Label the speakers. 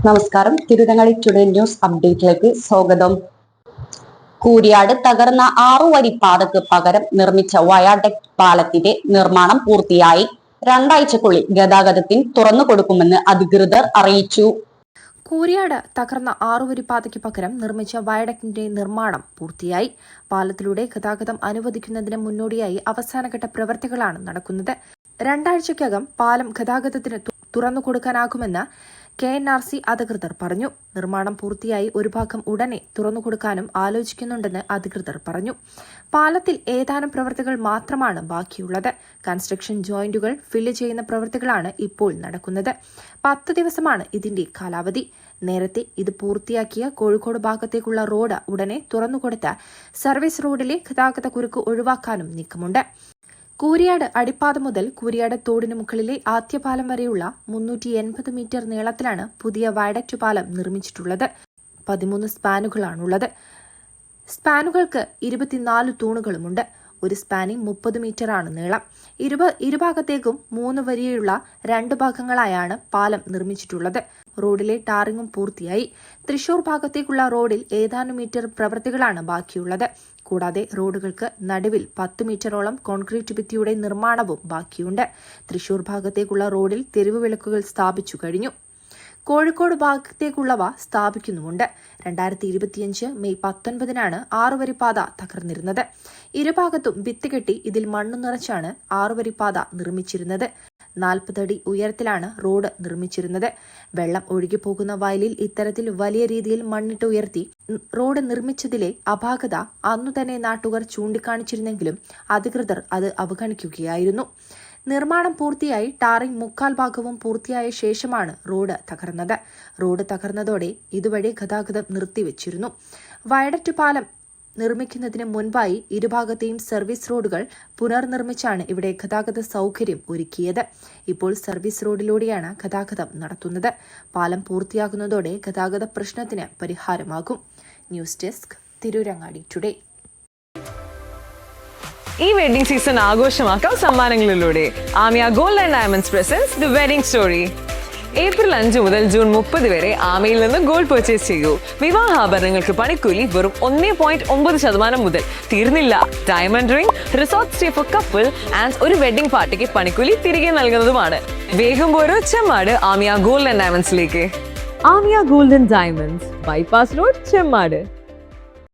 Speaker 1: നമസ്കാരം. Tirurangadi today news അപ്ഡേറ്റിലേക്ക് സ്വാഗതം. കൂരിയാട് തകർന്ന 6 വരി പാതക്ക് പകരം നിർമ്മിച്ച വയാഡക്ട് പാലത്തിന്റെ നിർമ്മാണം പൂർത്തിയായി. 2 ആഴ്ചക്കുള്ളിൽ ഗതാഗതത്തിന് തുറന്നു കൊടുക്കുമെന്ന് അധികൃതർ അറിയിച്ചു.
Speaker 2: കൂരിയാട് തകർന്ന 6 വരി പാതയ്ക്ക് പകരം നിർമ്മിച്ച വയഡക്ടിന്റെ നിർമ്മാണം പൂർത്തിയായി. പാലത്തിലൂടെ ഗതാഗതം അനുവദിക്കുന്നതിന് മുന്നോടിയായി അവസാനഘട്ട പ്രവൃത്തികളാണ് നടക്കുന്നത്. 2 ആഴ്ചയ്ക്കകം പാലം ഗതാഗതത്തിന് തുറന്നു കൊടുക്കാനാകുമെന്ന് KNRC അധികൃതർ പറഞ്ഞു. നിർമ്മാണം പൂർത്തിയായി ഒരു ഭാഗം ഉടനെ തുറന്നുകൊടുക്കാനും ആലോചിക്കുന്നുണ്ടെന്ന് അധികൃതർ പറഞ്ഞു. പാലത്തിൽ ഏതാനും പ്രവൃത്തികൾ മാത്രമാണ് ബാക്കിയുള്ളത്. കൺസ്ട്രക്ഷൻ ജോയിന്റുകൾ ഫില്ല് ചെയ്യുന്ന പ്രവൃത്തികളാണ് ഇപ്പോൾ നടക്കുന്നത്. 10 ദിവസമാണ് ഇതിന്റെ കാലാവധി. നേരത്തെ ഇത് പൂർത്തിയാക്കിയ കോഴിക്കോട് ഭാഗത്തേക്കുള്ള റോഡ് ഉടനെ തുറന്നുകൊടുത്ത് സർവീസ് റോഡിലെ ഗതാഗത കുരുക്ക് ഒഴിവാക്കാനും നീക്കമുണ്ട്. കൂരിയാട് അടിപ്പാത മുതൽ കൂരിയാട് തോടിന് മുകളിലെ ആദ്യപാലം വരെയുള്ള 380 മീറ്റർ നീളത്തിലാണ് പുതിയ വയഡക്ട് പാലം നിർമ്മിച്ചിട്ടുള്ളത്. 13 സ്പാനുകളാണുള്ളത്. സ്പാനുകൾക്ക് 24 തൂണുകളുമുണ്ട്. ഒരു സ്പാനിൽ 30 മീറ്ററാണ് നീളം. ഇരുഭാഗത്തേക്കും 3 വരിയുള്ള 2 ഭാഗങ്ങളായാണ് പാലം നിർമ്മിച്ചിട്ടുള്ളത്. റോഡിലെ ടാറിങ്ങും പൂർത്തിയായി. തൃശൂർ ഭാഗത്തേക്കുള്ള റോഡിൽ ഏതാനും മീറ്റർ പ്രവൃത്തികളാണ് ബാക്കിയുള്ളത്. കൂടാതെ റോഡുകൾക്ക് നടുവിൽ 10 മീറ്ററോളം കോൺക്രീറ്റ് ഭിത്തിയുടെ നിർമ്മാണവും ബാക്കിയുണ്ട്. തൃശൂർ ഭാഗത്തേക്കുള്ള റോഡിൽ തെരുവ് വിളക്കുകൾ സ്ഥാപിച്ചു കഴിഞ്ഞു. കോഴിക്കോട് ഭാഗത്തേക്കുള്ളവ സ്ഥാപിക്കുന്നുമുണ്ട്. 2025 മെയ് 19-നാണ് 6 വരി പാത തകർന്നിരുന്നത്. ഇരുഭാഗത്തും ഭിത്തി കെട്ടി ഇതിൽ മണ്ണു നിറച്ചാണ് 6 വരി പാത നിർമ്മിച്ചിരുന്നത്. 40 അടി ഉയരത്തിലാണ് റോഡ് നിർമ്മിച്ചിരുന്നത്. വെള്ളം ഒഴുകിപ്പോകുന്ന വയലിൽ ഇത്തരത്തിൽ വലിയ രീതിയിൽ മണ്ണിട്ട് ഉയർത്തി റോഡ് നിർമ്മിച്ചതിലെ അപാകത അന്നുതന്നെ നാട്ടുകാർ ചൂണ്ടിക്കാണിച്ചിരുന്നെങ്കിലും അധികൃതർ അത് അവഗണിക്കുകയായിരുന്നു. നിർമ്മാണം പൂർത്തിയായി ടാറിംഗ് 3/4 ഭാഗവും പൂർത്തിയായ ശേഷമാണ് റോഡ് തകർന്നത്. റോഡ് തകർന്നതോടെ ഇതുവഴി ഗതാഗതം നിർത്തിവച്ചിരുന്നു. വയഡക്ട് പാലം നിർമ്മിക്കുന്നതിന് മുൻപായി ഇരുഭാഗത്തെയും സർവീസ് റോഡുകൾ പുനർനിർമ്മിച്ചാണ് ഇവിടെ ഗതാഗത സൗകര്യം ഒരുക്കിയത്. ഇപ്പോൾ സർവീസ് റോഡിലൂടെയാണ് ഗതാഗതം നടത്തുന്നത്. പാലം പൂർത്തിയാകുന്നതോടെ ഗതാഗത പ്രശ്നത്തിന് പരിഹാരമാകും. News desk, Tirurangadi today.
Speaker 3: ഈ വെഡിംഗ് സീസൺ ആഘോഷമാക്കാം സമ്മാനങ്ങളിലൂടെ. Aamiya gold and diamonds presents the wedding story. April 5 മുതൽ ജൂൺ 30 വരെ ആമയിൽ നിന്ന് ഗോൾഡ് പർച്ചേസ് ചെയ്യൂ. വിവാഹാഭരണങ്ങൾക്ക് പണിക്കൂലി വെറും 1.9% മുതൽ. തീർന്നില്ല, diamond ring, resort stay for couple and ഒരു വെഡിംഗ് പാർട്ടിക്ക് പണിക്കൂലി തിരികെ നൽകുന്നതുമാണ്. വേഗം പോരൂ ചെമ്മാട് ആമിയ ഗോൾഡ് ആൻഡ് ഡയമണ്ട്സിലേക്ക്. Aamiya gold and diamonds, bypass road, Chemmad.